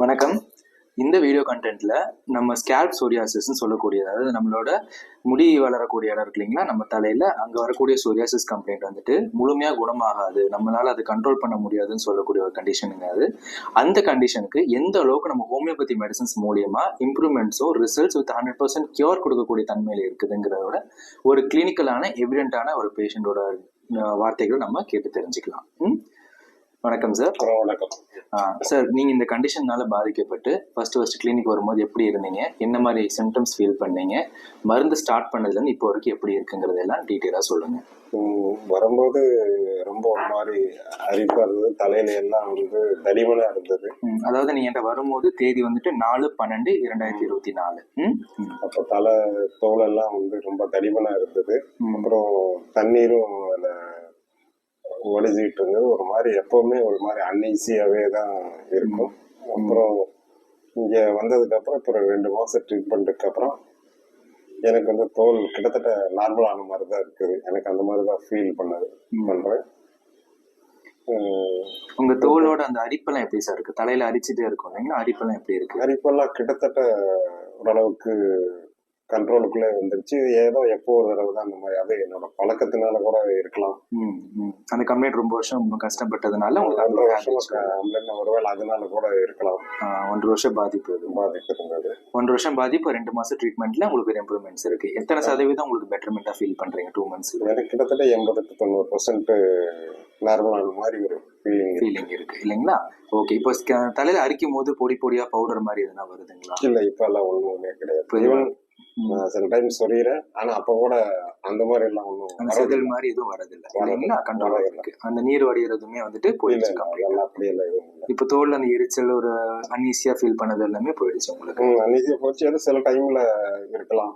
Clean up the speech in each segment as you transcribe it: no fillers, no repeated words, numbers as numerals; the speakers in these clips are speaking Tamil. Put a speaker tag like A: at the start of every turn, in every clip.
A: வணக்கம். இந்த வீடியோ கண்டென்ட்ல நம்ம ஸ்கேல்ப் சோரியாசிஸ்ன்னு சொல்லக்கூடிய, அதாவது நம்மளோட முடி வளரக்கூடிய இடம் இருக்கு இல்லைங்களா, நம்ம தலையில அங்கே வரக்கூடிய சோரியாசிஸ் கம்ப்ளைண்ட் வந்துட்டு முழுமையாக குணமாகாது, நம்மளால அதை கண்ட்ரோல் பண்ண முடியாதுன்னு சொல்லக்கூடிய ஒரு கண்டிஷனுங்க அது. அந்த கண்டிஷனுக்கு எந்த அளவுக்கு நம்ம ஹோமியோபதி மெடிசன்ஸ் மூலியமா இம்ப்ரூவ்மெண்ட்ஸோ ரிசல்ட்ஸ் வித் 100% கியூர் கொடுக்கக்கூடிய தன்மையில் இருக்குதுங்கிறதோட ஒரு கிளினிக்கலான எவிடென்டான ஒரு பேஷண்டோட வார்த்தைகள் நம்ம கேட்டு தெரிஞ்சுக்கலாம். வணக்கம் சார்.
B: வணக்கம்
A: சார். நீங்கள் இந்த கண்டிஷன்னால பாதிக்கப்பட்டு ஃபர்ஸ்ட் கிளினிக் வரும்போது எப்படி இருந்தீங்க, என்ன மாதிரி சிம்டம்ஸ் ஃபீல் பண்ணீங்க, மருந்து ஸ்டார்ட் பண்ணதுலேருந்து இப்போ வரைக்கும் எப்படி இருக்குங்கிறது எல்லாம் டீட்டெயிலாக சொல்லுங்கள்.
B: வரும்போது ரொம்ப ஒரு மாதிரி அரிப்பா இருந்தது, தலையில எல்லாம் வந்து தடிமனா இருந்தது.
A: அதாவது நீங்க என்கிட்ட வரும்போது தேதி வந்துட்டு 4/12/2024.
B: அப்போ தலை தோல் எல்லாம் வந்து ரொம்ப தடிமனா இருந்தது. அப்புறம் தண்ணீரும் அதில் ஒடிஞ்சிட்டு இருந்தது. ஒரு மாதிரி எப்பவுமே ஒரு மாதிரி அன்ஈஸியாவே தான் இருக்கும். அப்புறம் இங்க வந்ததுக்கு அப்புறம் இப்போ 2 மாசம் ட்ரீட்மெண்ட்டுக்கு அப்புறம் எனக்கு வந்து தோல் கிட்டத்தட்ட நார்மலான மாதிரி தான் இருக்குது. எனக்கு அந்த மாதிரி தான் ஃபீல் பண்றேன்.
A: உங்க தோலோட அந்த அரிப்பெல்லாம் எப்படி சார் இருக்கு? தலையில அரிச்சுட்டே இருக்கும் இல்லைங்களா? அரிப்பெல்லாம் எப்படி இருக்கு?
B: அரிப்பெல்லாம் கிட்டத்தட்ட ஓரளவுக்கு கண்ட்ரோலுக்குள்ளே வந்துருச்சு. ஏதோ எப்போ ஒரு தடவை தான் அந்த மாதிரி, அது என்னோட பழக்கத்தினால கூட இருக்கலாம்.
A: அந்த கம்ப்ளைண்ட் ரொம்ப வருஷம் கஷ்டப்பட்டதுனால
B: ஒருவேளை அதனால கூட இருக்கலாம்.
A: 1 வருஷம் பாதிப்பு
B: இருந்தது.
A: 1 வருஷம் பாதிப்பு, 2 மாசம் ட்ரீட்மெண்ட்ல உங்களுக்கு இம்ப்ரூவ்மெண்ட்ஸ் இருக்கு. எத்தனை சதவீதம் உங்களுக்கு பெட்டர்மெண்டா ஃபீல் பண்றீங்க 2 மந்த்ஸ்ல?
B: எனக்கு கிட்டத்தட்ட 80-90% நார்மலான மாதிரி ஒரு
A: ஃபீலிங் இருக்கு இல்லைங்களா? ஓகே. இப்போ தலையில அரிக்கும் போது பொடி பொடியா பவுடர் மாதிரி எதுனா வருதுங்களா?
B: இல்ல, இப்ப எல்லாம் ஒண்ணுமே கிடையாது. சில டைம் சொல்லிடுறேன், ஆனா அப்ப கூட அந்த மாதிரி எல்லாம் ஒண்ணும்
A: செதில் மாதிரி எதுவும் வரதில்லை இல்லைங்களா? கண்ட்ரோல் இருக்கு. அந்த நீர் வடிகிறதுமே வந்துட்டு போயிடுச்சு.
B: அப்படி இல்லை.
A: இப்போ தோல் அந்த எரிச்சல், ஒரு அன்ஈஸியா ஃபீல் பண்ணது எல்லாமே போயிடுச்சு உங்களுக்கு?
B: அன்ஈஸியா போச்சு. அது சில டைம்ல இருக்கலாம்.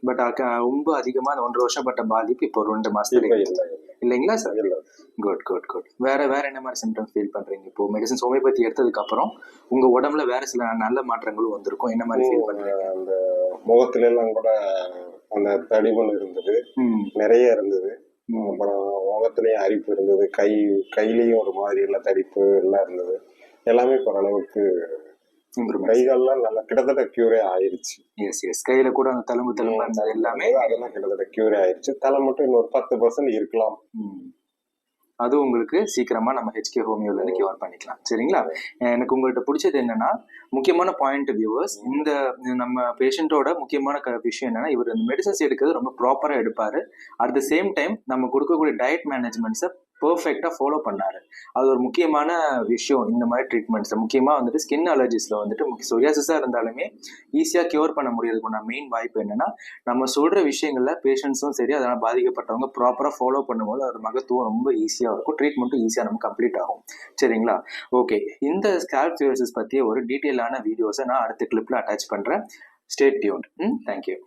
A: பட் ரொம்ப அதிகமா அந்த 1 வருஷம் பட்ட பாதிப்பு இப்போ 2 மாசத்துல இல்லைங்களா சார்? Good good good. வேற என்ன மாதிரி சிம்டம்ஸ் ஃபீல் பண்றீங்க இப்போ மெடிசன்ஸ் ஹோமியோபதி எடுத்ததுக்கு அப்புறம்? உங்க உடம்புல வேற சில நல்ல மாற்றங்களும் வந்திருக்கும். என்ன மாதிரி ஃபீல் பண்றீங்க?
B: அந்த முகத்துல எல்லாம் கூட அந்த தடிமன் இருந்தது, நிறைய இருந்தது. அப்புறம் முகத்துலயும் அரிப்பு இருந்தது, கையிலயும் ஒரு மாதிரி எல்லாம் தடிப்பு எல்லாம் இருந்தது. எல்லாமே ஓரளவுக்கு கைகள்லாம் நல்லா கிட்டத்தட்ட கியூரே ஆயிடுச்சு.
A: கையில கூட அந்த தழும்பு எல்லாமே
B: அதெல்லாம் கிட்டத்தட்ட கியூரே ஆயிடுச்சு. தலை மட்டும் இன்னொரு 10% இருக்கலாம்.
A: அது உங்களுக்கு சீக்கிரமா நம்ம ஹெச்கே ஹோமியோல இருந்து கியூர் பண்ணிக்கலாம். சரிங்களா? எனக்கு உங்கள்கிட்ட பிடிச்சது என்னன்னா, முக்கியமான பாயிண்ட் வியூவர்ஸ், இந்த நம்ம பேஷண்டோட முக்கியமான விஷயம் என்னன்னா, இவர் இந்த மெடிசன்ஸ் எடுக்கிறது ரொம்ப ப்ராப்பரா எடுப்பாரு. அட் த சேம் டைம் நம்ம கொடுக்கக்கூடிய டயட் மேனேஜ்மெண்ட்ஸை பர்ஃபெக்டாக ஃபாலோ பண்ணாரு. அது ஒரு முக்கியமான விஷயம். இந்த மாதிரி ட்ரீட்மெண்ட்ஸ் முக்கியமாக வந்துட்டு ஸ்கின் அலர்ஜிஸில் வந்துட்டு சொரியாசிஸாக இருந்தாலுமே ஈஸியாக கியூர் பண்ண முடியறதுக்கான மெயின் வாய்ப்பு என்னன்னா, நம்ம சொல்கிற விஷயங்களில் பேஷண்ட்ஸும் சரி, அதனால் பாதிக்கப்பட்டவங்க ப்ராப்பராக ஃபாலோ பண்ணும்போது அது மகத்துவம் ரொம்ப ஈஸியாக இருக்கும். ட்ரீட்மெண்ட்டும் ஈஸியாக நம்ம கம்ப்ளீட் ஆகும். சரிங்களா? ஓகே. இந்த ஸ்கேல்ப் சோரியாசிஸ் பற்றிய ஒரு டீட்டெயிலான வீடியோஸை நான் அடுத்த கிளிப்பில் அட்டாச் பண்ணுறேன். Stay tuned. தேங்க்யூ.